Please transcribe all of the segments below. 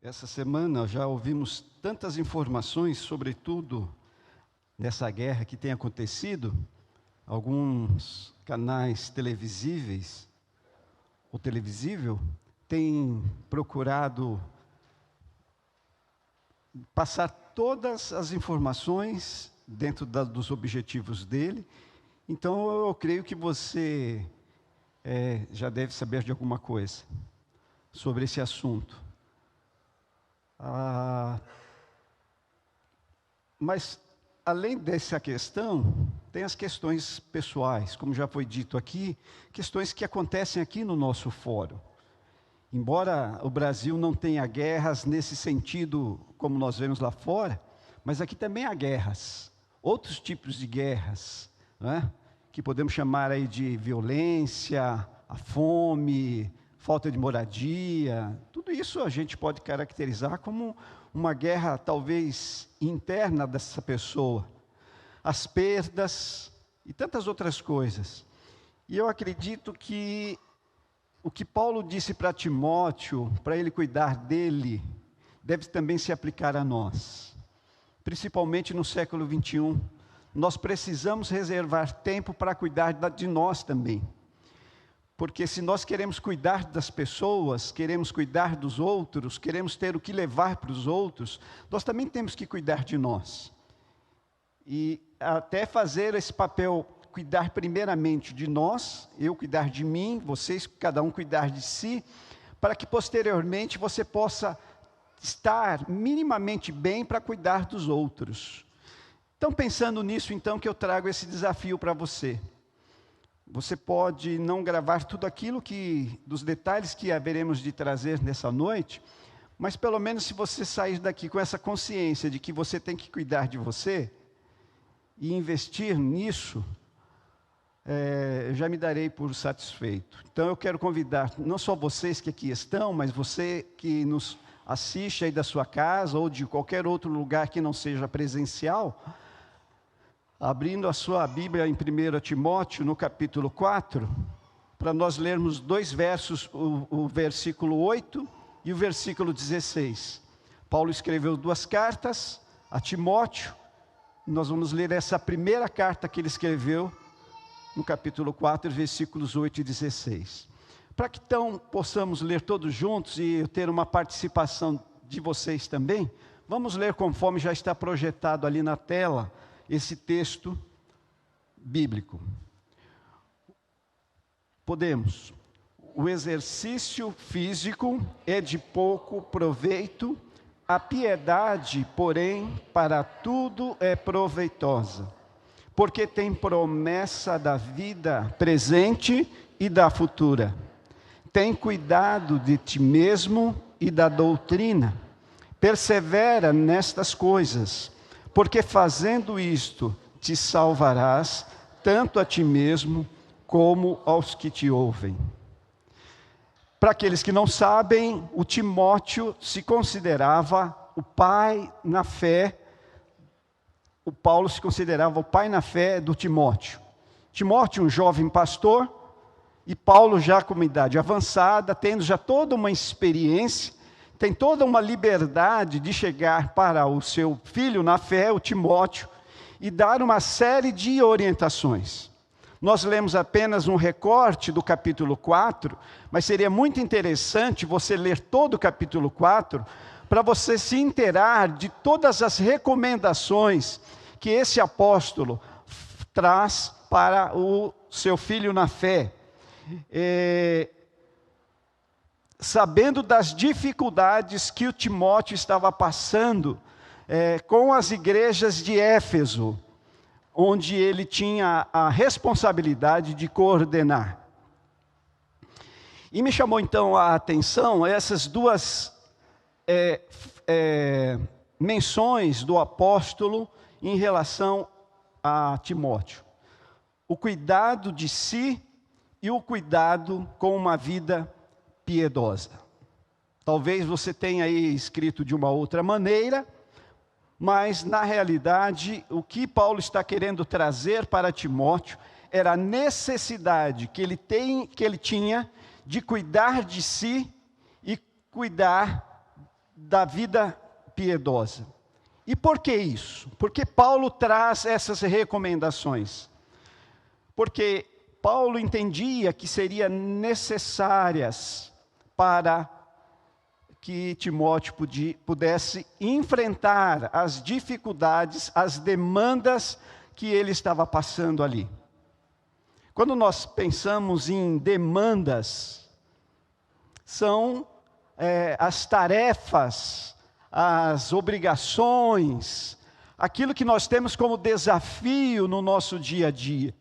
Essa semana já ouvimos tantas informações, sobretudo nessa guerra que tem acontecido. Alguns canais televisíveis ou televisível têm procurado passar todas as informações dentro dos objetivos dele. Então eu creio que você já deve saber de alguma coisa sobre esse assunto. Mas, além dessa questão, tem as questões pessoais, como já foi dito aqui, questões que acontecem aqui no nosso fórum. Embora o Brasil não tenha guerras nesse sentido, como nós vemos lá fora, mas aqui também há guerras, outros tipos de guerras, né? Que podemos chamar aí de violência, a fome, falta de moradia. Tudo isso a gente pode caracterizar como uma guerra talvez interna dessa pessoa. As perdas e tantas outras coisas. E eu acredito que o que Paulo disse para Timóteo, para ele cuidar dele, deve também se aplicar a nós. Principalmente no século 21. Nós precisamos reservar tempo para cuidar de nós também. Porque se nós queremos cuidar das pessoas, queremos cuidar dos outros, queremos ter o que levar para os outros, nós também temos que cuidar de nós. E até fazer esse papel, cuidar primeiramente de nós, eu cuidar de mim, vocês, cada um cuidar de si, para que posteriormente você possa estar minimamente bem para cuidar dos outros. Então, pensando nisso, então, que eu trago esse desafio para você. Você pode não gravar tudo aquilo dos detalhes que haveremos de trazer nessa noite, mas pelo menos se você sair daqui com essa consciência de que você tem que cuidar de você e investir nisso, eu já me darei por satisfeito. Então eu quero convidar não só vocês que aqui estão, mas você que nos assiste aí da sua casa ou de qualquer outro lugar que não seja presencial, abrindo a sua Bíblia em 1 Timóteo, no capítulo 4, para nós lermos dois versos, o versículo 8 e o versículo 16. Paulo escreveu duas cartas a Timóteo, e nós vamos ler essa primeira carta que ele escreveu, no capítulo 4, versículos 8 e 16. Para que então possamos ler todos juntos e ter uma participação de vocês também, vamos ler conforme já está projetado ali na tela, esse texto bíblico. Podemos. O exercício físico é de pouco proveito, a piedade, porém, para tudo é proveitosa, porque tem promessa da vida presente e da futura. Tem cuidado de ti mesmo e da doutrina. Persevera nestas coisas, porque fazendo isto, te salvarás, tanto a ti mesmo, como aos que te ouvem. Para aqueles que não sabem, o Timóteo se considerava o pai na fé, o Paulo se considerava o pai na fé do Timóteo. Timóteo, um jovem pastor, e Paulo já com uma idade avançada, tendo já toda uma experiência, tem toda uma liberdade de chegar para o seu filho na fé, o Timóteo, e dar uma série de orientações. Nós lemos apenas um recorte do capítulo 4, mas seria muito interessante você ler todo o capítulo 4, para você se inteirar de todas as recomendações que esse apóstolo traz para o seu filho na fé. Sabendo das dificuldades que o Timóteo estava passando com as igrejas de Éfeso, onde ele tinha a responsabilidade de coordenar. E me chamou então a atenção essas duas menções do apóstolo em relação a Timóteo. O cuidado de si e o cuidado com uma vida piedosa. Talvez você tenha aí escrito de uma outra maneira, mas na realidade o que Paulo está querendo trazer para Timóteo era a necessidade que ele tinha de cuidar de si e cuidar da vida piedosa. E por que isso? Porque Paulo traz essas recomendações. Porque Paulo entendia que seriam necessárias para que Timóteo pudesse enfrentar as dificuldades, as demandas que ele estava passando ali. Quando nós pensamos em demandas, são as tarefas, as obrigações, aquilo que nós temos como desafio no nosso dia a dia.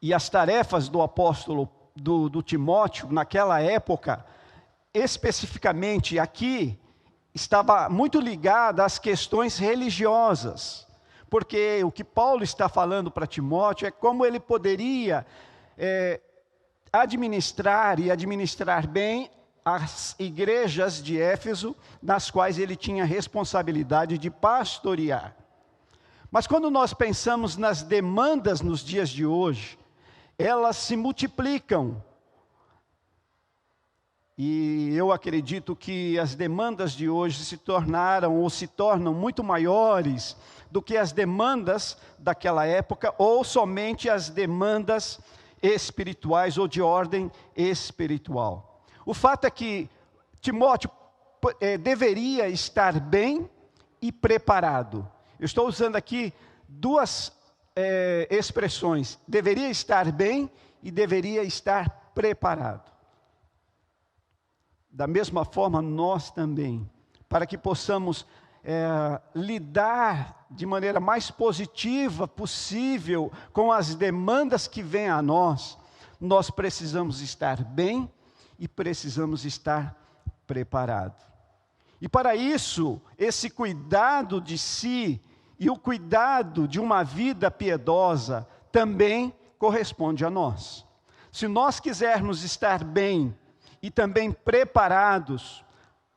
E as tarefas do apóstolo, do Timóteo, naquela época, especificamente aqui, estava muito ligada às questões religiosas. Porque o que Paulo está falando para Timóteo é como ele poderia administrar bem as igrejas de Éfeso, nas quais ele tinha responsabilidade de pastorear. Mas quando nós pensamos nas demandas nos dias de hoje, elas se multiplicam. E eu acredito que as demandas de hoje se tornam muito maiores do que as demandas daquela época, ou somente as demandas espirituais ou de ordem espiritual. O fato é que Timóteo deveria estar bem e preparado. Eu estou usando aqui duas expressões: deveria estar bem e deveria estar preparado. Da mesma forma, nós também, para que possamos lidar de maneira mais positiva possível com as demandas que vêm a nós, nós precisamos estar bem e precisamos estar preparados. E para isso, esse cuidado de si e o cuidado de uma vida piedosa também corresponde a nós. Se nós quisermos estar bem e também preparados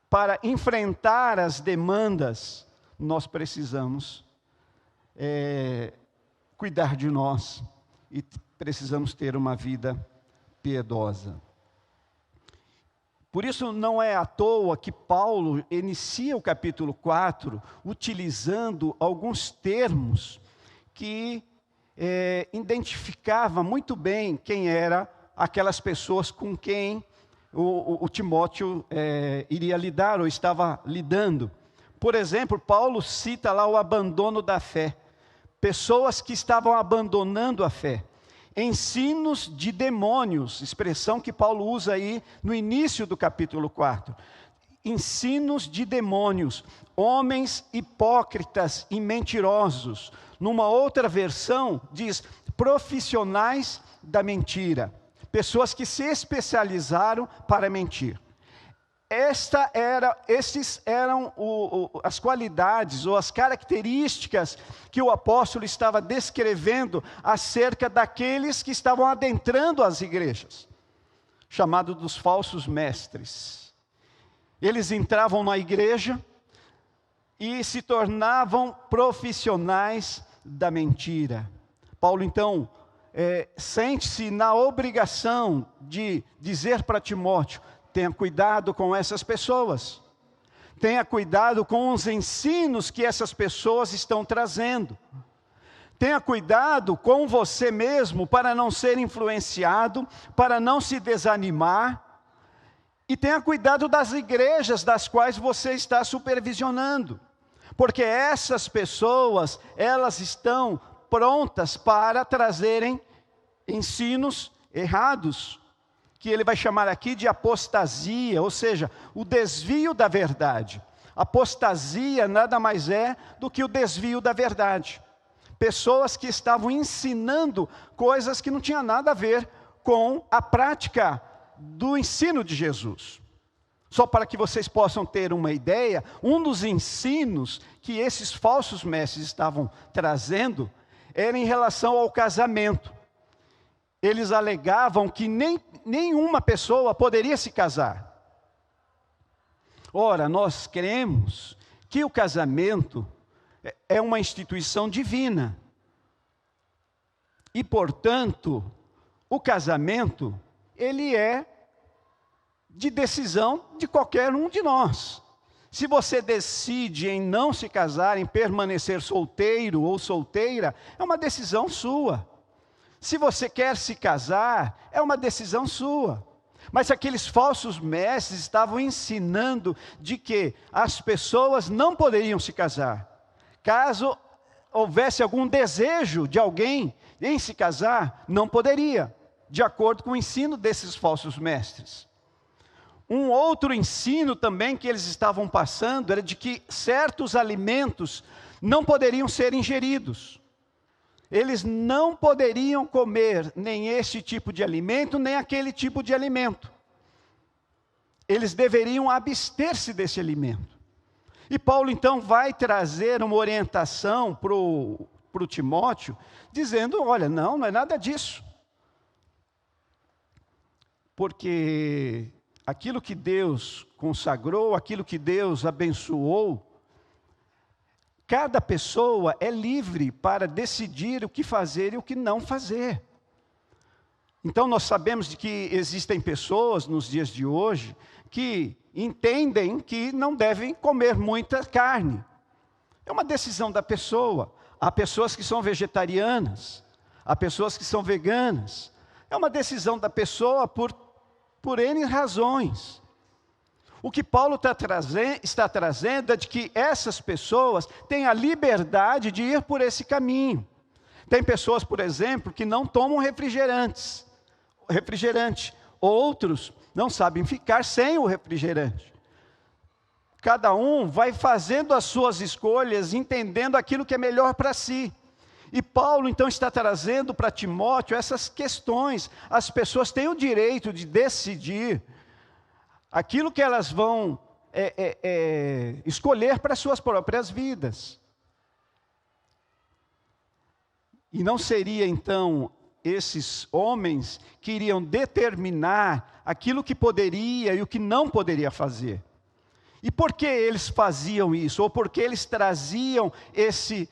para enfrentar as demandas, nós precisamos cuidar de nós e precisamos ter uma vida piedosa. Por isso não é à toa que Paulo inicia o capítulo 4 utilizando alguns termos que identificava muito bem quem eram aquelas pessoas com quem o Timóteo iria lidar ou estava lidando. Por exemplo, Paulo cita lá o abandono da fé. Pessoas que estavam abandonando a fé. Ensinos de demônios, expressão que Paulo usa aí no início do capítulo 4. Ensinos de demônios, homens hipócritas e mentirosos. Numa outra versão diz profissionais da mentira. Pessoas que se especializaram para mentir. Esses eram as qualidades ou as características que o apóstolo estava descrevendo acerca daqueles que estavam adentrando as igrejas, chamados dos falsos mestres. Eles entravam na igreja e se tornavam profissionais da mentira. Paulo, então, sente-se na obrigação de dizer para Timóteo: tenha cuidado com essas pessoas, tenha cuidado com os ensinos que essas pessoas estão trazendo, tenha cuidado com você mesmo para não ser influenciado, para não se desanimar, e tenha cuidado das igrejas das quais você está supervisionando, porque essas pessoas, elas estão prontas para trazerem ensinos errados, que ele vai chamar aqui de apostasia, ou seja, o desvio da verdade. Apostasia nada mais é do que o desvio da verdade. Pessoas que estavam ensinando coisas que não tinham nada a ver com a prática do ensino de Jesus. Só para que vocês possam ter uma ideia, um dos ensinos que esses falsos mestres estavam trazendo era em relação ao casamento. Eles alegavam que nenhuma pessoa poderia se casar. Ora, nós cremos que o casamento é uma instituição divina. E, portanto, o casamento, ele é de decisão de qualquer um de nós. Se você decide em não se casar, em permanecer solteiro ou solteira, é uma decisão sua. Se você quer se casar, é uma decisão sua. Mas aqueles falsos mestres estavam ensinando de que as pessoas não poderiam se casar. Caso houvesse algum desejo de alguém em se casar, não poderia, de acordo com o ensino desses falsos mestres. Um outro ensino também que eles estavam passando era de que certos alimentos não poderiam ser ingeridos. Eles não poderiam comer nem este tipo de alimento, nem aquele tipo de alimento. Eles deveriam abster-se desse alimento. E Paulo então vai trazer uma orientação para o Timóteo, dizendo, olha, não é nada disso. Porque aquilo que Deus consagrou, aquilo que Deus abençoou, cada pessoa é livre para decidir o que fazer e o que não fazer. Então nós sabemos de que existem pessoas nos dias de hoje que entendem que não devem comer muita carne. É uma decisão da pessoa. Há pessoas que são vegetarianas, há pessoas que são veganas. É uma decisão da pessoa por N razões. O que Paulo está trazendo é de que essas pessoas têm a liberdade de ir por esse caminho. Tem pessoas, por exemplo, que não tomam refrigerante. Outros não sabem ficar sem o refrigerante. Cada um vai fazendo as suas escolhas, entendendo aquilo que é melhor para si. E Paulo, então, está trazendo para Timóteo essas questões. As pessoas têm o direito de decidir aquilo que elas vão escolher para as suas próprias vidas. E não seria, então, esses homens que iriam determinar aquilo que poderia e o que não poderia fazer. E por que eles faziam isso? Ou por que eles traziam esses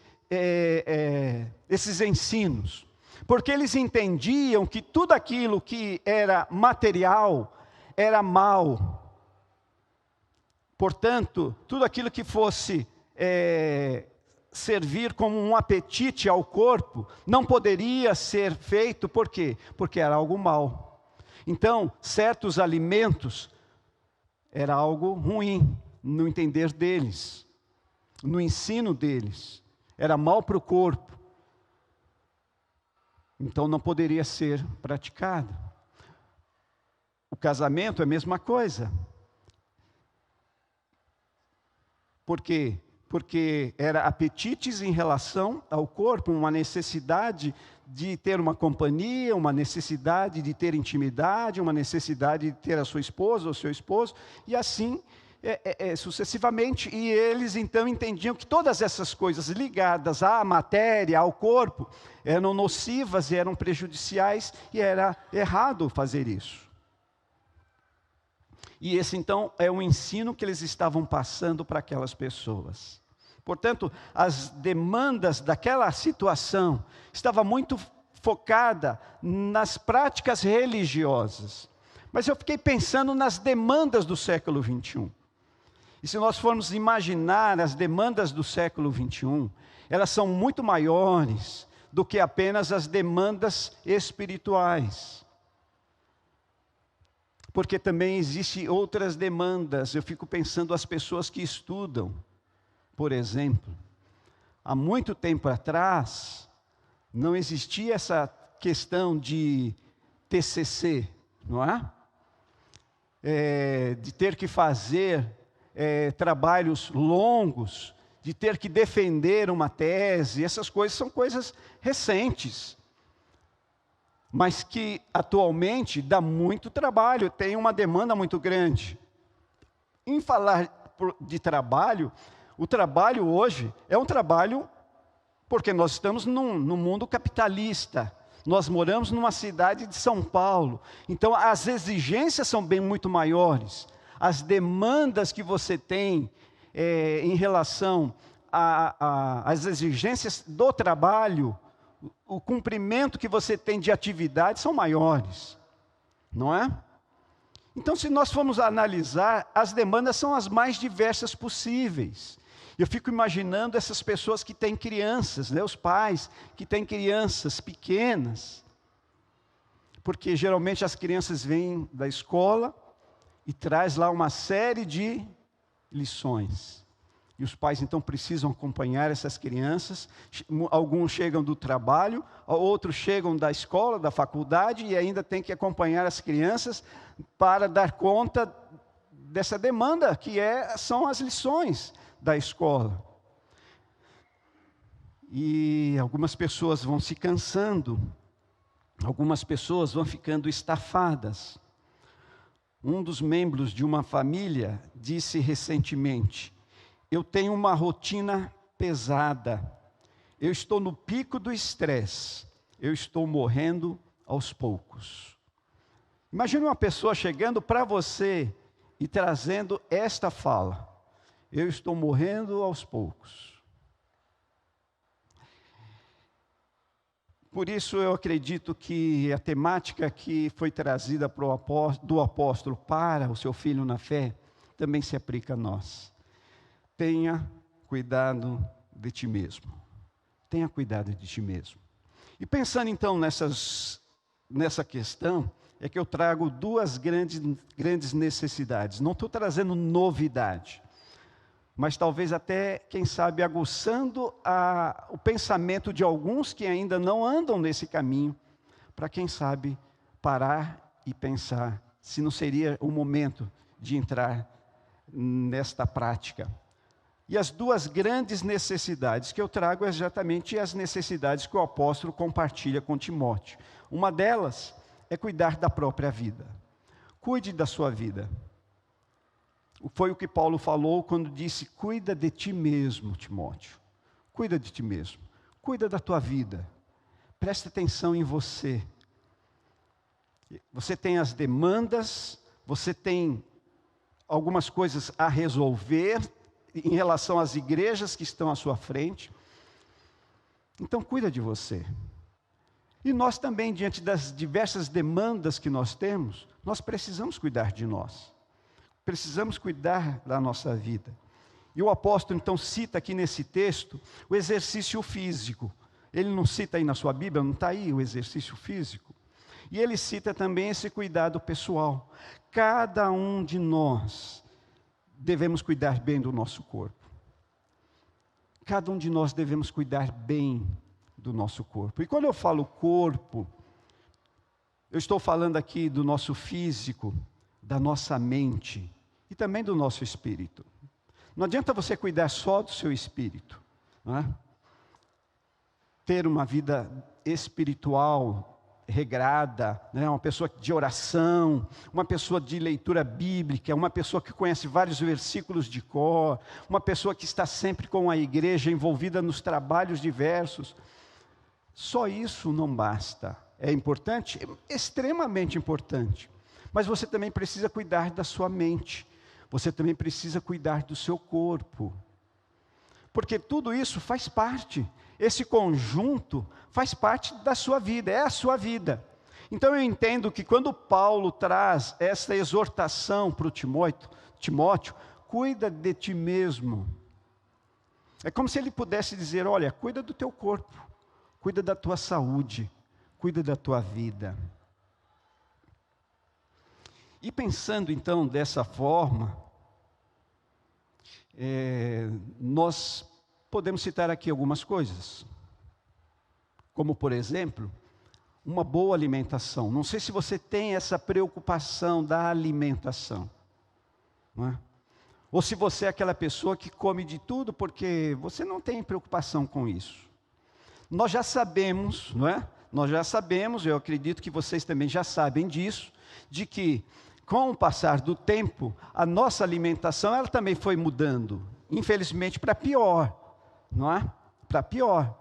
ensinos? Porque eles entendiam que tudo aquilo que era material era mal. Portanto, tudo aquilo que fosse servir como um apetite ao corpo, não poderia ser feito, por quê? Porque era algo mal. Então, certos alimentos era algo ruim, no entender deles, no ensino deles. Era mal para o corpo. Então não poderia ser praticado. O casamento é a mesma coisa. Por quê? Porque era apetites em relação ao corpo, uma necessidade de ter uma companhia, uma necessidade de ter intimidade, uma necessidade de ter a sua esposa ou seu esposo, e assim sucessivamente. E eles então entendiam que todas essas coisas ligadas à matéria, ao corpo, eram nocivas e eram prejudiciais, e era errado fazer isso. E esse então é o ensino que eles estavam passando para aquelas pessoas. Portanto, as demandas daquela situação estavam muito focadas nas práticas religiosas. Mas eu fiquei pensando nas demandas do século XXI. E se nós formos imaginar as demandas do século XXI, elas são muito maiores do que apenas as demandas espirituais. Porque também existem outras demandas. Eu fico pensando as pessoas que estudam. Por exemplo, há muito tempo atrás, não existia essa questão de TCC, não é? De ter que fazer trabalhos longos, de ter que defender uma tese. Essas coisas são coisas recentes, mas que atualmente dá muito trabalho, tem uma demanda muito grande. Em falar de trabalho, o trabalho hoje é um trabalho, porque nós estamos num mundo capitalista, nós moramos numa cidade de São Paulo, então as exigências são bem muito maiores, as demandas que você tem em relação às exigências do trabalho, o cumprimento que você tem de atividades são maiores, não é? Então, se nós formos analisar, as demandas são as mais diversas possíveis. Eu fico imaginando essas pessoas que têm crianças, né? Os pais que têm crianças pequenas, porque geralmente as crianças vêm da escola e traz lá uma série de lições. E os pais então precisam acompanhar essas crianças. Alguns chegam do trabalho, outros chegam da escola, da faculdade, e ainda tem que acompanhar as crianças para dar conta dessa demanda, que são as lições da escola. E algumas pessoas vão se cansando, algumas pessoas vão ficando estafadas. Um dos membros de uma família disse recentemente: eu tenho uma rotina pesada, eu estou no pico do estresse, eu estou morrendo aos poucos. Imagine uma pessoa chegando para você e trazendo esta fala: eu estou morrendo aos poucos. Por isso eu acredito que a temática que foi trazida do apóstolo para o seu filho na fé, também se aplica a nós. Tenha cuidado de ti mesmo. Tenha cuidado de ti mesmo. E pensando então nessa questão, é que eu trago duas grandes necessidades. Não estou trazendo novidade, mas talvez até, quem sabe, aguçando o pensamento de alguns que ainda não andam nesse caminho, para, quem sabe, parar e pensar se não seria o momento de entrar nesta prática. E as duas grandes necessidades que eu trago é exatamente as necessidades que o apóstolo compartilha com Timóteo. Uma delas é cuidar da própria vida. Cuide da sua vida. Foi o que Paulo falou quando disse: cuida de ti mesmo, Timóteo. Cuida de ti mesmo. Cuida da tua vida. Presta atenção em você. Você tem as demandas, você tem algumas coisas a resolver em relação às igrejas que estão à sua frente. Então, cuida de você. E nós também, diante das diversas demandas que nós temos, nós precisamos cuidar de nós. Precisamos cuidar da nossa vida. E o apóstolo então cita aqui nesse texto o exercício físico. Ele não cita aí na sua Bíblia, não está aí o exercício físico. E ele cita também esse cuidado pessoal. Cada um de nós devemos cuidar bem do nosso corpo. Cada um de nós devemos cuidar bem do nosso corpo. E quando eu falo corpo, eu estou falando aqui do nosso físico, da nossa mente e também do nosso espírito. Não adianta você cuidar só do seu espírito, não é? Ter uma vida espiritual regrada, né? Uma pessoa de oração, uma pessoa de leitura bíblica, uma pessoa que conhece vários versículos de cor, uma pessoa que está sempre com a igreja envolvida nos trabalhos diversos. Só isso não basta. É importante? É extremamente importante. Mas você também precisa cuidar da sua mente. Você também precisa cuidar do seu corpo. Porque tudo isso faz parte. Esse conjunto faz parte da sua vida, é a sua vida. Então eu entendo que quando Paulo traz essa exortação para o Timóteo, cuida de ti mesmo. É como se ele pudesse dizer: olha, cuida do teu corpo, cuida da tua saúde, cuida da tua vida. E pensando então dessa forma, nós podemos citar aqui algumas coisas. Como, por exemplo, uma boa alimentação. Não sei se você tem essa preocupação da alimentação, não é? Ou se você é aquela pessoa que come de tudo porque você não tem preocupação com isso. Nós já sabemos, não é? Nós já sabemos, eu acredito que vocês também já sabem disso, de que com o passar do tempo, a nossa alimentação ela também foi mudando, infelizmente para pior, não é? Para pior.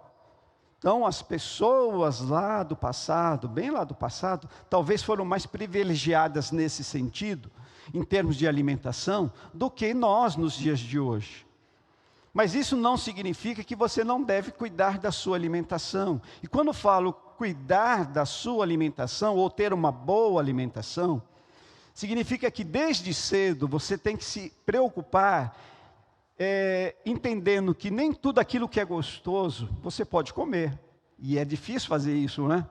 Então, as pessoas lá do passado, bem lá do passado, talvez foram mais privilegiadas nesse sentido, em termos de alimentação, do que nós nos dias de hoje. Mas isso não significa que você não deve cuidar da sua alimentação. E quando falo cuidar da sua alimentação, ou ter uma boa alimentação, Significa que desde cedo você tem que se preocupar, entendendo que nem tudo aquilo que é gostoso você pode comer. E é difícil fazer isso, né?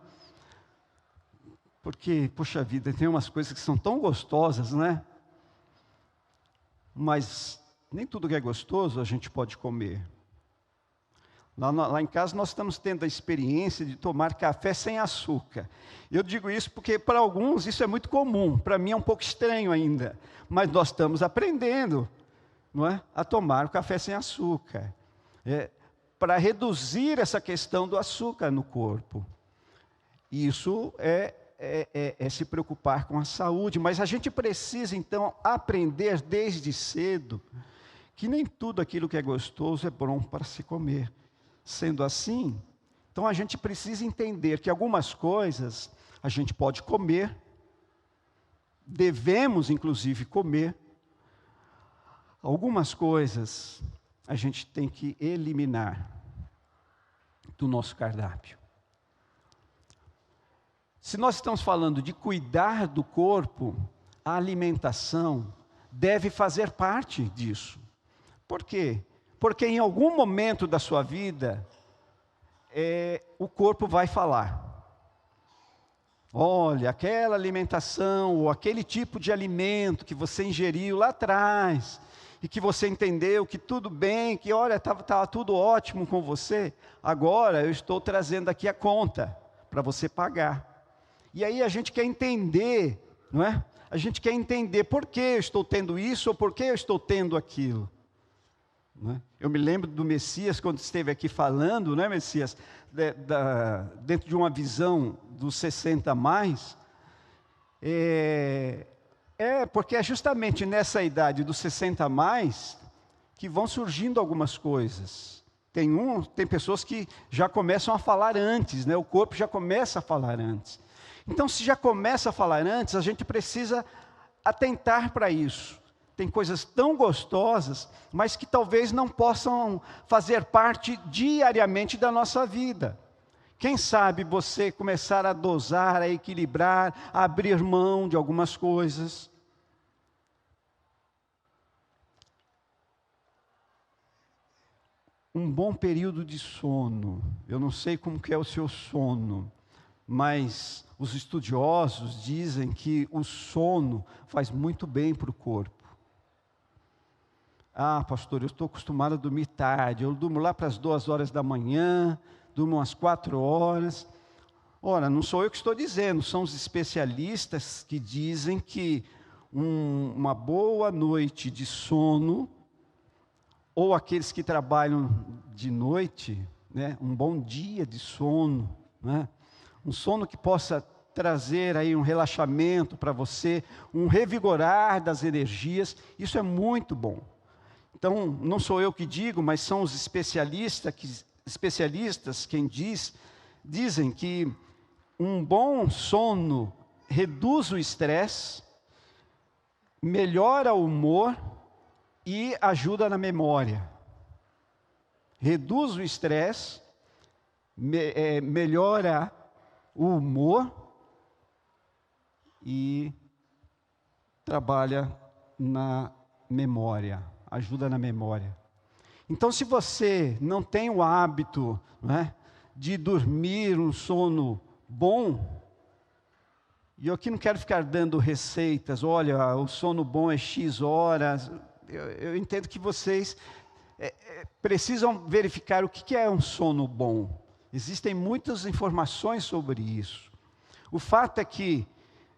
Porque, puxa vida, tem umas coisas que são tão gostosas, né? Mas nem tudo que é gostoso a gente pode comer. Lá em casa nós estamos tendo a experiência de tomar café sem açúcar. Eu digo isso porque para alguns isso é muito comum, para mim é um pouco estranho ainda. Mas nós estamos aprendendo, não é? A tomar o café sem açúcar. Para reduzir essa questão do açúcar no corpo. Isso é se preocupar com a saúde, mas a gente precisa então aprender desde cedo que nem tudo aquilo que é gostoso é bom para se comer. Sendo assim, então a gente precisa entender que algumas coisas a gente pode comer, devemos inclusive comer, algumas coisas a gente tem que eliminar do nosso cardápio. Se nós estamos falando de cuidar do corpo, a alimentação deve fazer parte disso. Por quê? Porque em algum momento da sua vida, o corpo vai falar. Olha, aquela alimentação, ou aquele tipo de alimento que você ingeriu lá atrás, e que você entendeu que tudo bem, que olha, estava tudo ótimo com você, agora eu estou trazendo aqui a conta, para você pagar. E aí a gente quer entender, não é? A gente quer entender por que eu estou tendo isso, ou por que eu estou tendo aquilo. Eu me lembro do Messias, quando esteve aqui falando, né, Messias, dentro de uma visão dos 60 mais, porque é justamente nessa idade dos 60 mais que vão surgindo algumas coisas. Tem pessoas que já começam a falar antes, né, o corpo já começa a falar antes. Então, se já começa a falar antes, a gente precisa atentar para isso. Tem coisas tão gostosas, mas que talvez não possam fazer parte diariamente da nossa vida. Quem sabe você começar a dosar, a equilibrar, a abrir mão de algumas coisas. Um bom período de sono. Eu não sei como que é o seu sono, mas os estudiosos dizem que o sono faz muito bem para o corpo. Ah, pastor, eu estou acostumado a dormir tarde, eu durmo lá para as 2 horas da manhã, durmo umas 4 horas. Ora, não sou eu que estou dizendo, são os especialistas que dizem que uma boa noite de sono, ou aqueles que trabalham de noite, né, um bom dia de sono, né, um sono que possa trazer aí um relaxamento para você, um revigorar das energias, isso é muito bom. Então, não sou eu que digo, mas são os especialistas quem dizem que um bom sono reduz o estresse, melhora o humor e ajuda na memória. Reduz o estresse, melhora o humor e trabalha na memória. Ajuda na memória. Então, se você não tem o hábito, né, de dormir um sono bom, e eu aqui não quero ficar dando receitas, olha, o sono bom é X horas, eu entendo que vocês precisam verificar o que é um sono bom. Existem muitas informações sobre isso. O fato é que,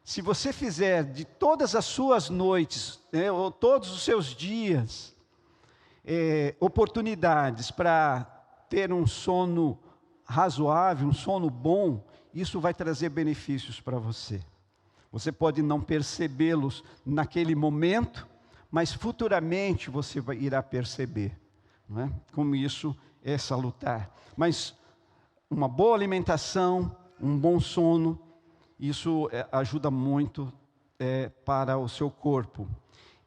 se você fizer de todas as suas noites, ou todos os seus dias, oportunidades para ter um sono razoável, um sono bom, isso vai trazer benefícios para você. Você pode não percebê-los naquele momento, mas futuramente você irá perceber, não é? Como isso é salutar. Mas uma boa alimentação, um bom sono, isso ajuda muito para o seu corpo.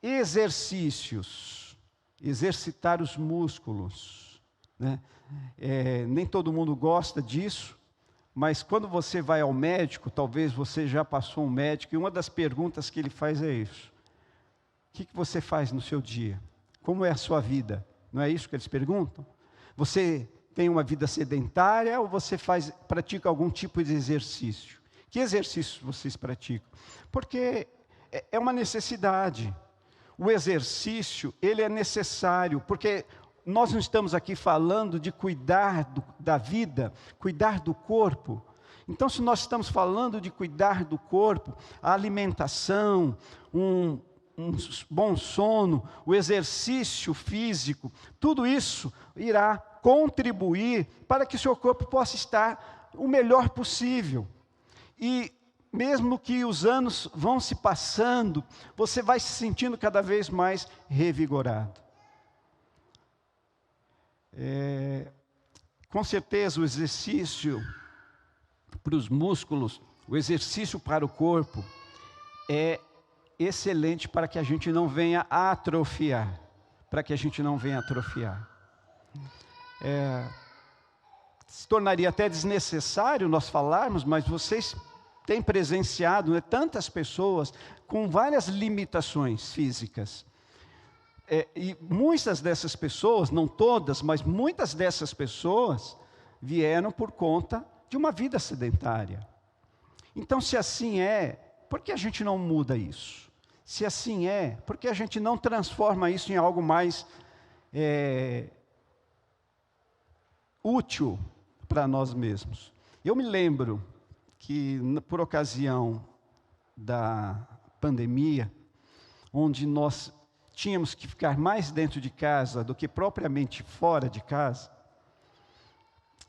Exercícios, exercitar os músculos, né? Nem todo mundo gosta disso, mas quando você vai ao médico, talvez você já passou um médico, e uma das perguntas que ele faz é isso: o que você faz no seu dia? Como é a sua vida? Não é isso que eles perguntam? Você tem uma vida sedentária ou você pratica algum tipo de exercício? Que exercícios vocês praticam? Porque é uma necessidade. O exercício, ele é necessário, porque nós não estamos aqui falando de cuidar da vida, cuidar do corpo. Então, se nós estamos falando de cuidar do corpo, a alimentação, um bom sono, o exercício físico, tudo isso irá contribuir para que o seu corpo possa estar o melhor possível. E mesmo que os anos vão se passando, você vai se sentindo cada vez mais revigorado. Com certeza o exercício para os músculos, o exercício para o corpo é excelente para que a gente não venha a atrofiar, se tornaria até desnecessário nós falarmos, mas vocês têm presenciado, né, tantas pessoas com várias limitações físicas. E muitas dessas pessoas, não todas, mas muitas dessas pessoas vieram por conta de uma vida sedentária. Então, se assim é, por que a gente não muda isso? Se assim é, por que a gente não transforma isso em algo mais útil para nós mesmos? Eu me lembro que, por ocasião da pandemia, onde nós tínhamos que ficar mais dentro de casa do que propriamente fora de casa,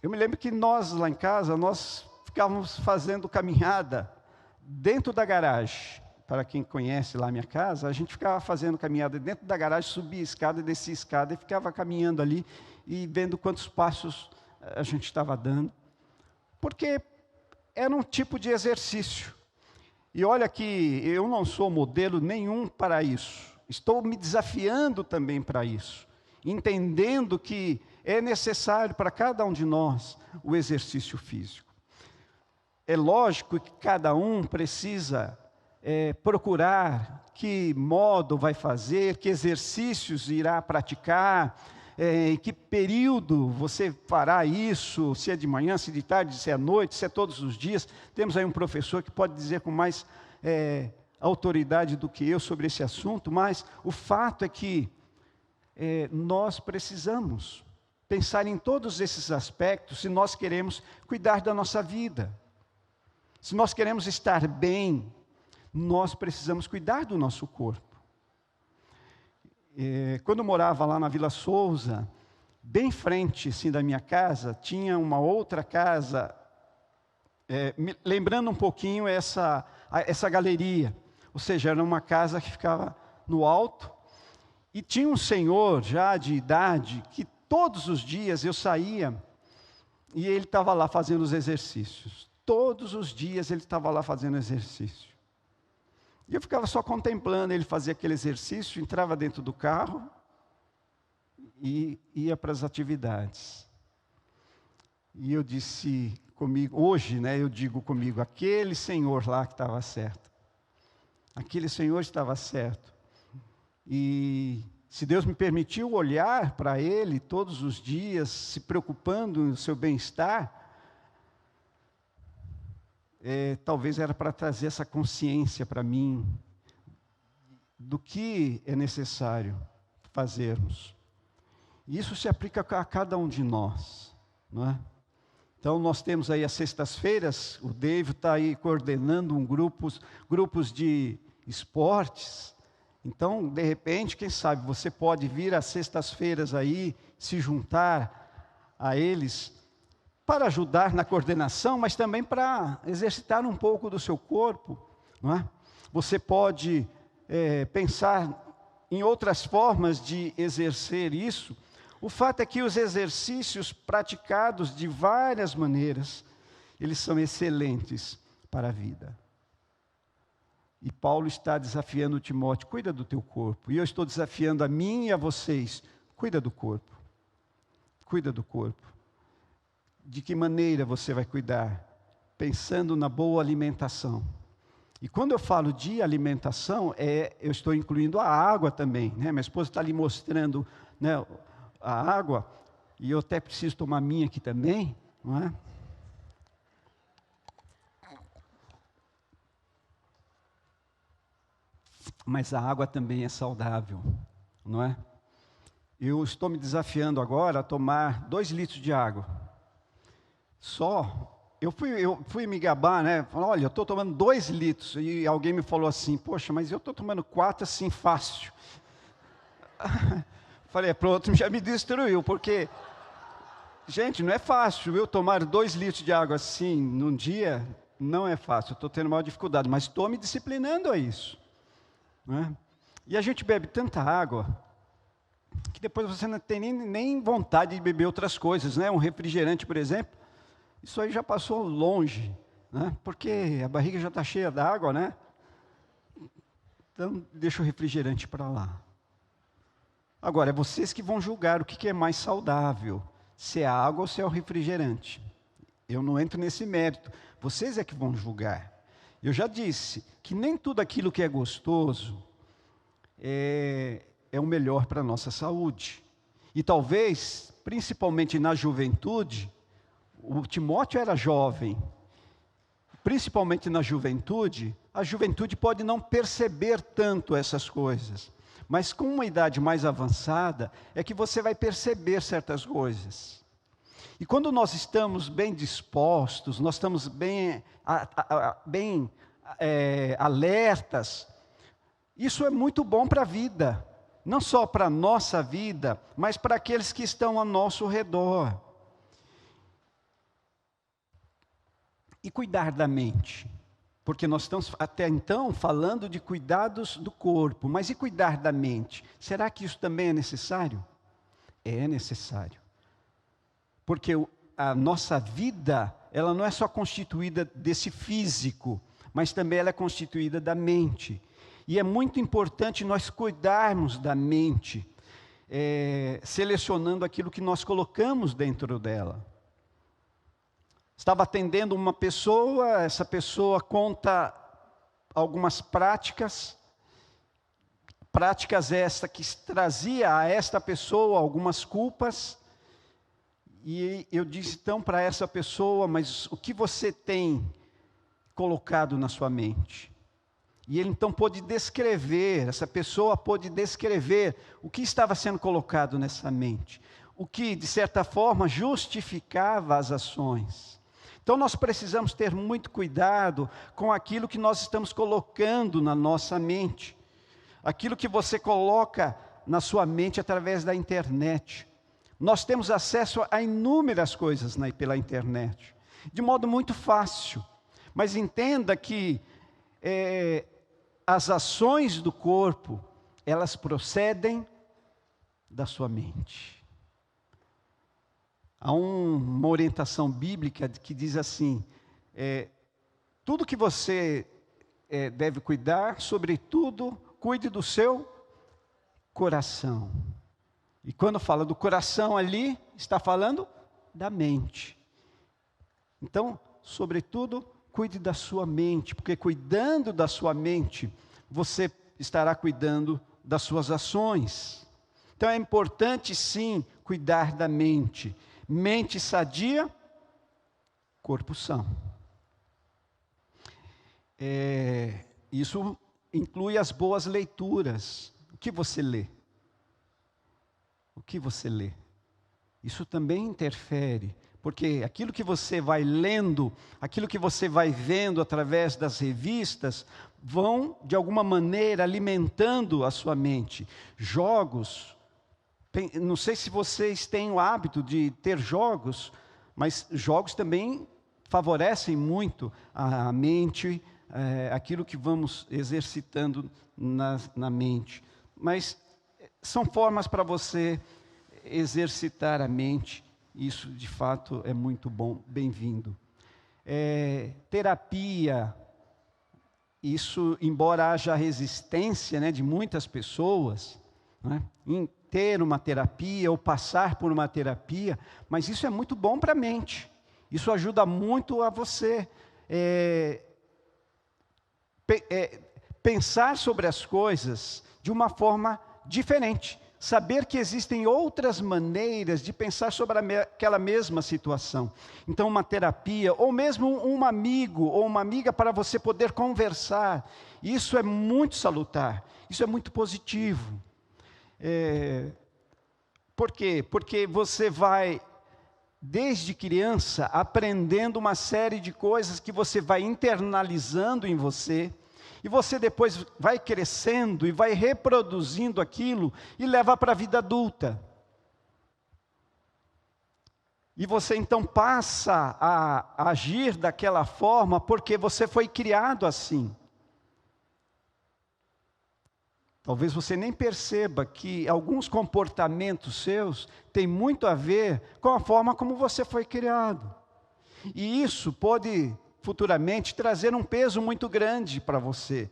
eu me lembro que nós, lá em casa, nós ficávamos fazendo caminhada dentro da garagem. Para quem conhece lá a minha casa, a gente ficava fazendo caminhada dentro da garagem, subia a escada, descia a escada, e ficava caminhando ali, e vendo quantos passos a gente estava dando. Porque era um tipo de exercício. E olha que eu não sou modelo nenhum para isso. Estou me desafiando também para isso. Entendendo que é necessário para cada um de nós o exercício físico. É lógico que cada um precisa procurar que modo vai fazer, que exercícios irá praticar, em que período você fará isso, se é de manhã, se é de tarde, se é à noite, se é todos os dias. Temos aí um professor que pode dizer com mais autoridade do que eu sobre esse assunto, mas o fato é que nós precisamos pensar em todos esses aspectos se nós queremos cuidar da nossa vida. Se nós queremos estar bem, nós precisamos cuidar do nosso corpo. Quando eu morava lá na Vila Souza, bem em frente assim, da minha casa, tinha uma outra casa, lembrando um pouquinho essa galeria. Ou seja, era uma casa que ficava no alto, e tinha um senhor já de idade, que todos os dias eu saía, e ele estava lá fazendo os exercícios. Todos os dias ele estava lá fazendo exercício. E eu ficava só contemplando ele fazer aquele exercício, entrava dentro do carro e ia para as atividades. E eu disse comigo, hoje, né, eu digo comigo, aquele senhor lá que estava certo. Aquele senhor estava certo. E se Deus me permitiu olhar para ele todos os dias, se preocupando no seu bem-estar, talvez era para trazer essa consciência para mim do que é necessário fazermos. E isso se aplica a cada um de nós, não é? Então nós temos aí as sextas-feiras, o David está aí coordenando grupos de esportes. Então, de repente, quem sabe, você pode vir às sextas-feiras aí, se juntar a eles, para ajudar na coordenação, mas também para exercitar um pouco do seu corpo, não é? Você pode pensar em outras formas de exercer isso. O fato é que os exercícios praticados de várias maneiras, eles são excelentes para a vida. E Paulo está desafiando Timóteo, cuida do teu corpo. E eu estou desafiando a mim e a vocês, cuida do corpo. Cuida do corpo. De que maneira você vai cuidar pensando na boa alimentação. E quando eu falo de alimentação, eu estou incluindo a água também, né? Minha esposa está ali mostrando, né, a água, e eu até preciso tomar a minha aqui também, não é? Mas a água também é saudável, não é? Eu estou me desafiando agora a tomar 2 litros de água. Só, eu fui me gabar, né? Falei, olha, eu estou tomando 2 litros. E alguém me falou assim, poxa, mas eu estou tomando 4 assim, fácil. Falei, pronto, já me destruiu, porque, gente, não é fácil. Eu tomar 2 litros de água assim, num dia, não é fácil. Eu estou tendo maior dificuldade, mas estou me disciplinando a isso. Né? E a gente bebe tanta água, que depois você não tem nem vontade de beber outras coisas, né? Um refrigerante, por exemplo, isso aí já passou longe, né? Porque a barriga já está cheia d'água, né? Então, deixa o refrigerante para lá. Agora, é vocês que vão julgar o que é mais saudável, se é a água ou se é o refrigerante. Eu não entro nesse mérito, vocês é que vão julgar. Eu já disse que nem tudo aquilo que é gostoso é o melhor para a nossa saúde. E talvez, principalmente na juventude, o Timóteo era jovem, principalmente na juventude, a juventude pode não perceber tanto essas coisas, mas com uma idade mais avançada, é que você vai perceber certas coisas. E quando nós estamos bem dispostos, nós estamos bem alertas, isso é muito bom para a vida, não só para a nossa vida, mas para aqueles que estão ao nosso redor. E cuidar da mente, porque nós estamos até então falando de cuidados do corpo, mas e cuidar da mente? Será que isso também é necessário? É necessário. Porque a nossa vida, ela não é só constituída desse físico, mas também ela é constituída da mente. E é muito importante nós cuidarmos da mente, selecionando aquilo que nós colocamos dentro dela. Estava atendendo uma pessoa, essa pessoa conta algumas práticas esta que trazia a esta pessoa algumas culpas, e eu disse então para essa pessoa, mas o que você tem colocado na sua mente? E ele então pôde descrever, essa pessoa pôde descrever o que estava sendo colocado nessa mente, o que de certa forma justificava as ações. Então nós precisamos ter muito cuidado com aquilo que nós estamos colocando na nossa mente. Aquilo que você coloca na sua mente através da internet. Nós temos acesso a inúmeras coisas pela internet, de modo muito fácil. Mas entenda que as ações do corpo, elas procedem da sua mente. Há uma orientação bíblica que diz assim, tudo que você deve cuidar, sobretudo, cuide do seu coração. E quando fala do coração ali, está falando da mente. Então, sobretudo, cuide da sua mente, porque cuidando da sua mente, você estará cuidando das suas ações. Então é importante sim, cuidar da mente. Mente sadia, corpo são. Isso inclui as boas leituras. O que você lê? O que você lê? Isso também interfere, porque aquilo que você vai lendo, aquilo que você vai vendo através das revistas, vão, de alguma maneira, alimentando a sua mente. Jogos, não sei se vocês têm o hábito de ter jogos, mas jogos também favorecem muito a mente, aquilo que vamos exercitando na mente. Mas são formas para você exercitar a mente, isso de fato é muito bom, bem-vindo. Terapia, isso, embora haja resistência, né, de muitas pessoas, né, em ter uma terapia ou passar por uma terapia, mas isso é muito bom para a mente. Isso ajuda muito a você pensar sobre as coisas de uma forma diferente. Saber que existem outras maneiras de pensar sobre aquela mesma situação. Então, uma terapia, ou mesmo um amigo ou uma amiga para você poder conversar. Isso é muito salutar, isso é muito positivo. Por quê? Porque você vai, desde criança, aprendendo uma série de coisas que você vai internalizando em você, e você depois vai crescendo e vai reproduzindo aquilo e leva para a vida adulta. E você então passa a agir daquela forma porque você foi criado assim. Talvez você nem perceba que alguns comportamentos seus têm muito a ver com a forma como você foi criado. E isso pode futuramente trazer um peso muito grande para você.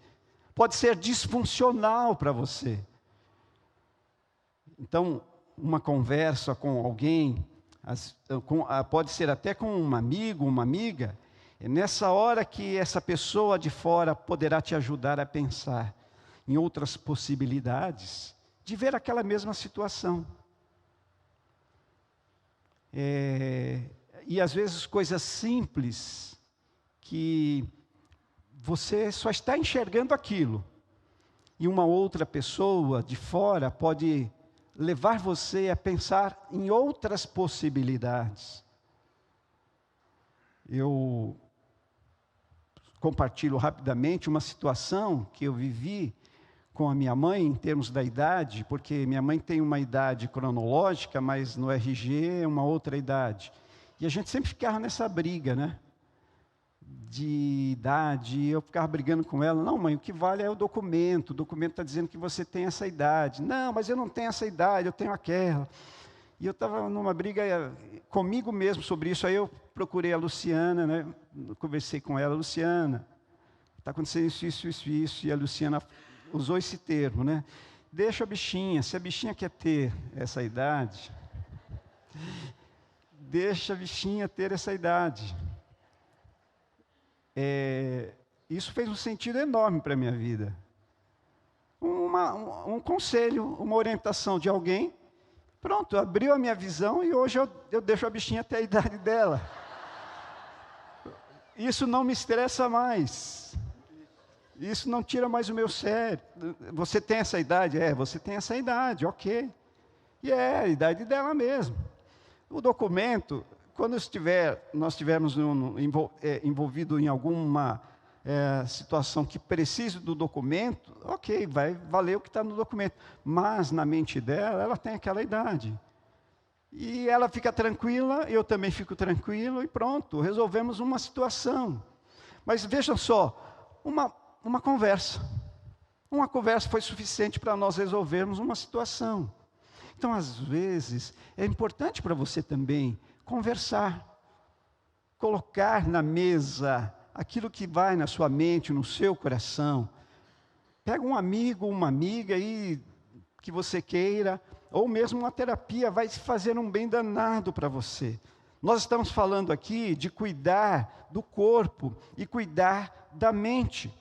Pode ser disfuncional para você. Então, uma conversa com alguém, pode ser até com um amigo, uma amiga, é nessa hora que essa pessoa de fora poderá te ajudar a pensar em outras possibilidades de ver aquela mesma situação. E às vezes coisas simples que você só está enxergando aquilo, e uma outra pessoa de fora pode levar você a pensar em outras possibilidades. Eu compartilho rapidamente uma situação que eu vivi com a minha mãe, em termos da idade, porque minha mãe tem uma idade cronológica, mas no RG é uma outra idade. E a gente sempre ficava nessa briga, né? De idade, eu ficava brigando com ela. Não, mãe, o que vale é o documento está dizendo que você tem essa idade. Não, mas eu não tenho essa idade, eu tenho aquela. E eu estava numa briga comigo mesmo sobre isso. Aí eu procurei a Luciana, né? Conversei com ela. Luciana, está acontecendo isso, e a Luciana usou esse termo, né? Deixa a bichinha, se a bichinha quer ter essa idade, deixa a bichinha ter essa idade. Isso fez um sentido enorme para a minha vida. Um conselho, uma orientação de alguém, pronto, abriu a minha visão e hoje eu deixo a bichinha até a idade dela. Isso não me estressa mais. Isso não tira mais o meu sério. Você tem essa idade? Você tem essa idade, ok. E é a idade dela mesmo. O documento, quando nós estivermos envolvido em alguma situação que precise do documento, ok, vai valer o que está no documento. Mas na mente dela, ela tem aquela idade. E ela fica tranquila, eu também fico tranquilo, e pronto, resolvemos uma situação. Mas vejam só, uma conversa. Uma conversa foi suficiente para nós resolvermos uma situação. Então, às vezes, é importante para você também conversar, colocar na mesa aquilo que vai na sua mente, no seu coração. Pega um amigo, uma amiga aí que você queira, ou mesmo uma terapia, vai fazer um bem danado para você. Nós estamos falando aqui de cuidar do corpo e cuidar da mente,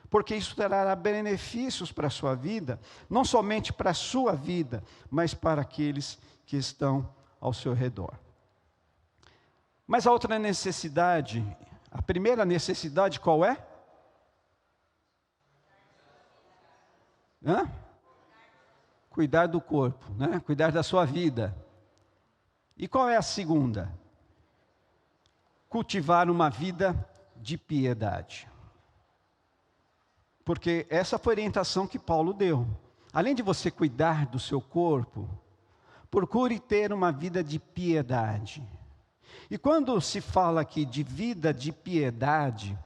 porque isso trará benefícios para a sua vida, não somente para a sua vida, mas para aqueles que estão ao seu redor. Mas a outra necessidade, a primeira necessidade qual é? Cuidar do corpo, né? Cuidar da sua vida. E qual é a segunda? Cultivar uma vida de piedade. Porque essa foi a orientação que Paulo deu. Além de você cuidar do seu corpo, procure ter uma vida de piedade. E quando se fala aqui de vida de piedade,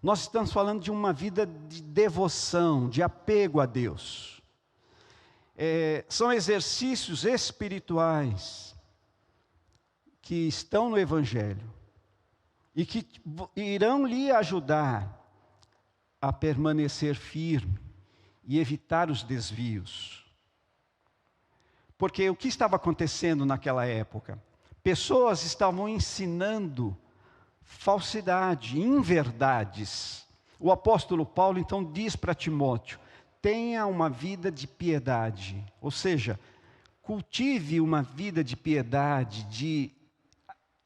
nós estamos falando de uma vida de devoção, de apego a Deus. São exercícios espirituais que estão no Evangelho e que irão lhe ajudar a permanecer firme e evitar os desvios. Porque o que estava acontecendo naquela época? Pessoas estavam ensinando falsidade, inverdades. O apóstolo Paulo então diz para Timóteo: tenha uma vida de piedade, ou seja, cultive uma vida de piedade, de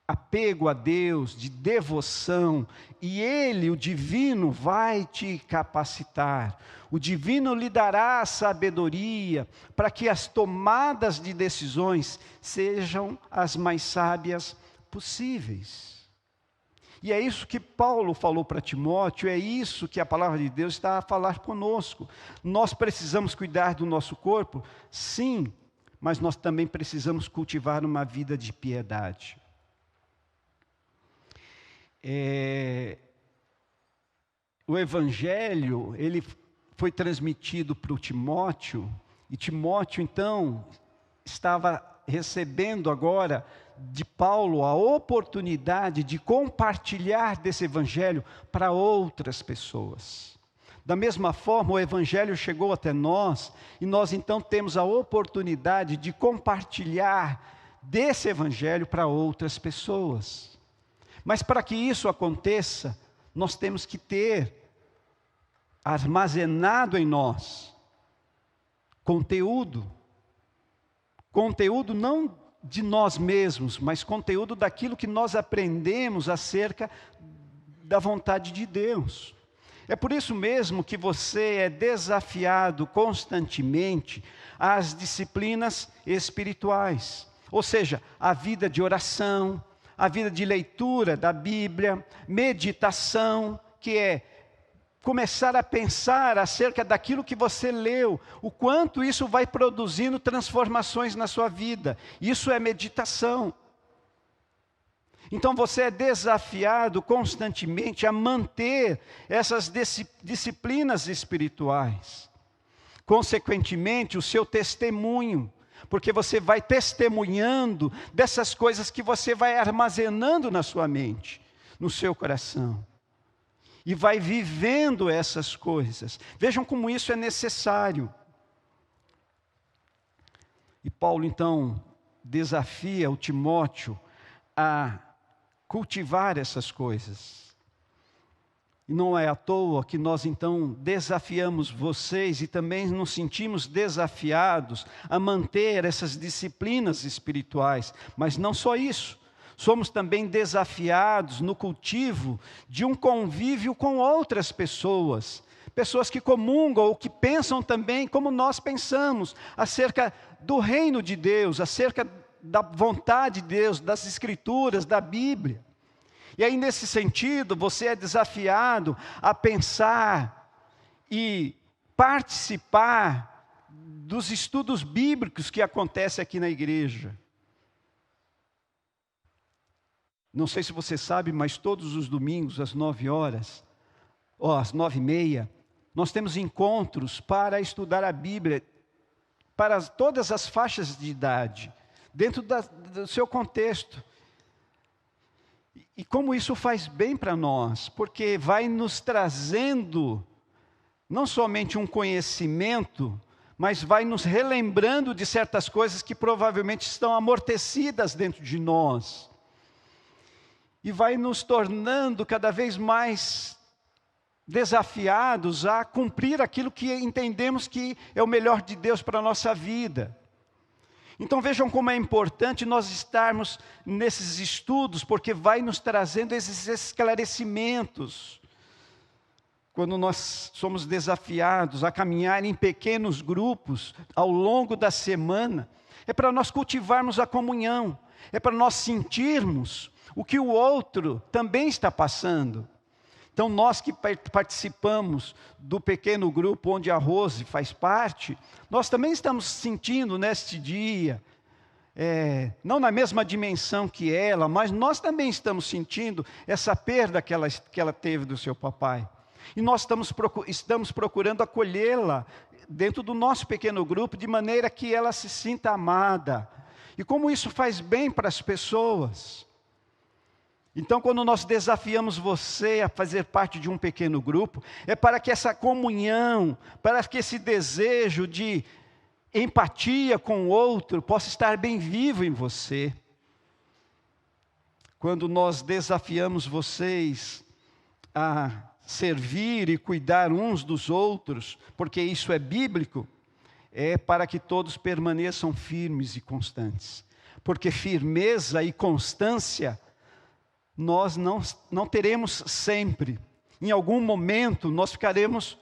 apego a Deus, de devoção, e Ele, o divino, vai te capacitar. O divino lhe dará a sabedoria para que as tomadas de decisões sejam as mais sábias possíveis. E é isso que Paulo falou para Timóteo, é isso que a palavra de Deus está a falar conosco. Nós precisamos cuidar do nosso corpo? Sim, mas nós também precisamos cultivar uma vida de piedade. O Evangelho, ele foi transmitido para o Timóteo, e Timóteo, então, estava recebendo agora de Paulo a oportunidade de compartilhar desse Evangelho para outras pessoas. Da mesma forma, o Evangelho chegou até nós, e nós então temos a oportunidade de compartilhar desse Evangelho para outras pessoas. Mas para que isso aconteça, nós temos que ter armazenado em nós conteúdo não de nós mesmos, mas conteúdo daquilo que nós aprendemos acerca da vontade de Deus. É por isso mesmo que você é desafiado constantemente às disciplinas espirituais, ou seja, a vida de oração, a vida de leitura da Bíblia, meditação, que é começar a pensar acerca daquilo que você leu, o quanto isso vai produzindo transformações na sua vida. Isso é meditação. Então você é desafiado constantemente a manter essas disciplinas espirituais. Consequentemente, o seu testemunho, porque você vai testemunhando dessas coisas que você vai armazenando na sua mente, no seu coração. E vai vivendo essas coisas. Vejam como isso é necessário. E Paulo, então, desafia o Timóteo a cultivar essas coisas. E não é à toa que nós, então, desafiamos vocês e também nos sentimos desafiados a manter essas disciplinas espirituais. Mas não só isso. Somos também desafiados no cultivo de um convívio com outras pessoas. Pessoas que comungam ou que pensam também como nós pensamos, acerca do reino de Deus, acerca da vontade de Deus, das Escrituras, da Bíblia. E aí, nesse sentido, você é desafiado a pensar e participar dos estudos bíblicos que acontecem aqui na igreja. Não sei se você sabe, mas todos os domingos, às 9h, ou às 9h30, nós temos encontros para estudar a Bíblia, para todas as faixas de idade, dentro do seu contexto. E como isso faz bem para nós, porque vai nos trazendo, não somente um conhecimento, mas vai nos relembrando de certas coisas que provavelmente estão amortecidas dentro de nós. E vai nos tornando cada vez mais desafiados a cumprir aquilo que entendemos que é o melhor de Deus para a nossa vida. Então vejam como é importante nós estarmos nesses estudos, porque vai nos trazendo esses esclarecimentos. Quando nós somos desafiados a caminhar em pequenos grupos ao longo da semana, é para nós cultivarmos a comunhão, é para nós sentirmos o que o outro também está passando. Então nós que participamos do pequeno grupo onde a Rose faz parte, nós também estamos sentindo neste dia, não na mesma dimensão que ela, mas nós também estamos sentindo essa perda que ela teve do seu papai. E nós estamos procurando acolhê-la dentro do nosso pequeno grupo, de maneira que ela se sinta amada. E como isso faz bem para as pessoas. Então, quando nós desafiamos você a fazer parte de um pequeno grupo, é para que essa comunhão, para que esse desejo de empatia com o outro possa estar bem vivo em você. quando nós desafiamos vocês a servir e cuidar uns dos outros, porque isso é bíblico, é para que todos permaneçam firmes e constantes. Porque firmeza e constância nós não teremos sempre. Em algum momento nós ficaremos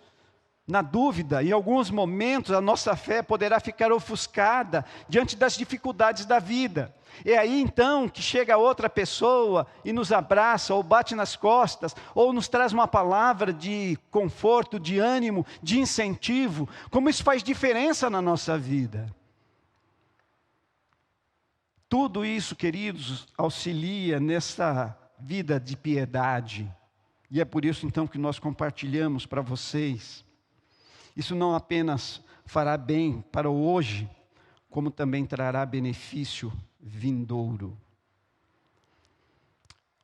na dúvida, em alguns momentos a nossa fé poderá ficar ofuscada diante das dificuldades da vida. É aí então que chega outra pessoa e nos abraça, ou bate nas costas, ou nos traz uma palavra de conforto, de ânimo, de incentivo. Como isso faz diferença na nossa vida. Tudo isso, queridos, auxilia nessa vida de piedade. E é por isso então que nós compartilhamos para vocês. Isso não apenas fará bem para o hoje, como também trará benefício vindouro.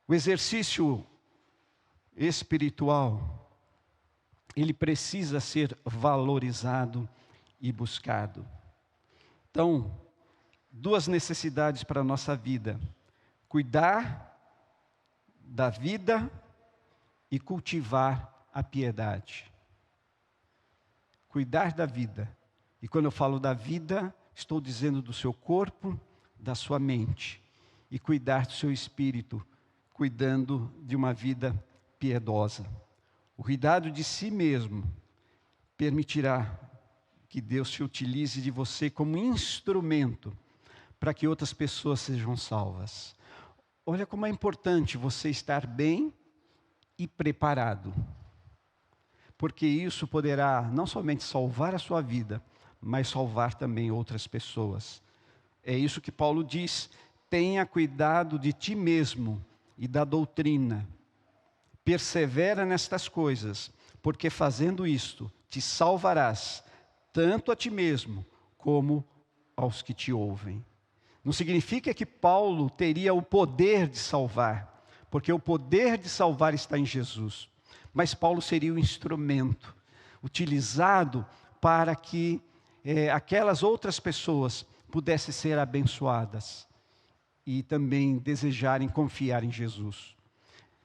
O exercício espiritual, ele precisa ser valorizado e buscado. Então, duas necessidades para a nossa vida: cuidar da vida e cultivar a piedade. Cuidar da vida. E quando eu falo da vida, estou dizendo do seu corpo, da sua mente. E cuidar do seu espírito, cuidando de uma vida piedosa. O cuidado de si mesmo permitirá que Deus se utilize de você como instrumento para que outras pessoas sejam salvas. Olha como é importante você estar bem e preparado. Porque isso poderá não somente salvar a sua vida, mas salvar também outras pessoas. É isso que Paulo diz: tenha cuidado de ti mesmo e da doutrina. Persevera nestas coisas, porque fazendo isto, te salvarás, tanto a ti mesmo, como aos que te ouvem. Não significa que Paulo teria o poder de salvar, porque o poder de salvar está em Jesus. Mas Paulo seria o instrumento utilizado para que aquelas outras pessoas pudessem ser abençoadas e também desejarem confiar em Jesus.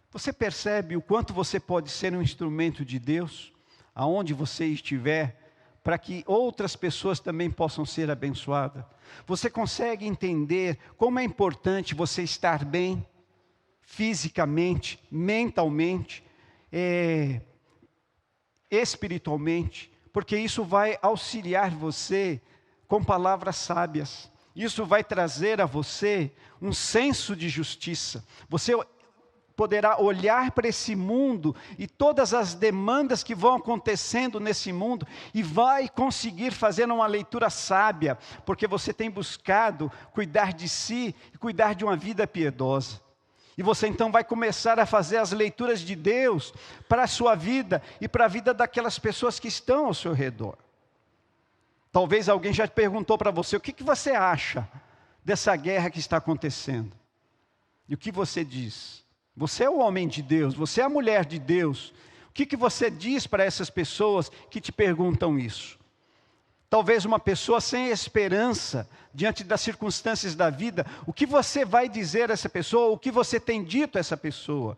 Você percebe o quanto você pode ser um instrumento de Deus, aonde você estiver, para que outras pessoas também possam ser abençoadas? Você consegue entender como é importante você estar bem, fisicamente, mentalmente, espiritualmente, porque isso vai auxiliar você com palavras sábias. Isso vai trazer a você um senso de justiça. Você poderá olhar para esse mundo e todas as demandas que vão acontecendo nesse mundo e vai conseguir fazer uma leitura sábia, porque você tem buscado cuidar de si e cuidar de uma vida piedosa. E você então vai começar a fazer as leituras de Deus para a sua vida e para a vida daquelas pessoas que estão ao seu redor. Talvez alguém já perguntou para você: o que você acha dessa guerra que está acontecendo? E o que você diz? Você é o homem de Deus, você é a mulher de Deus. O que você diz para essas pessoas que te perguntam isso? Talvez uma pessoa sem esperança, diante das circunstâncias da vida, o que você vai dizer a essa pessoa, o que você tem dito a essa pessoa?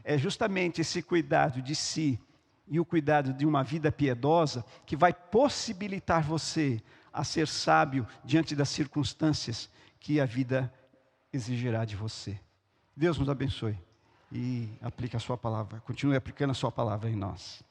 É justamente esse cuidado de si e o cuidado de uma vida piedosa que vai possibilitar você a ser sábio diante das circunstâncias que a vida exigirá de você. Deus nos abençoe e aplique a sua palavra, continue aplicando a sua palavra em nós.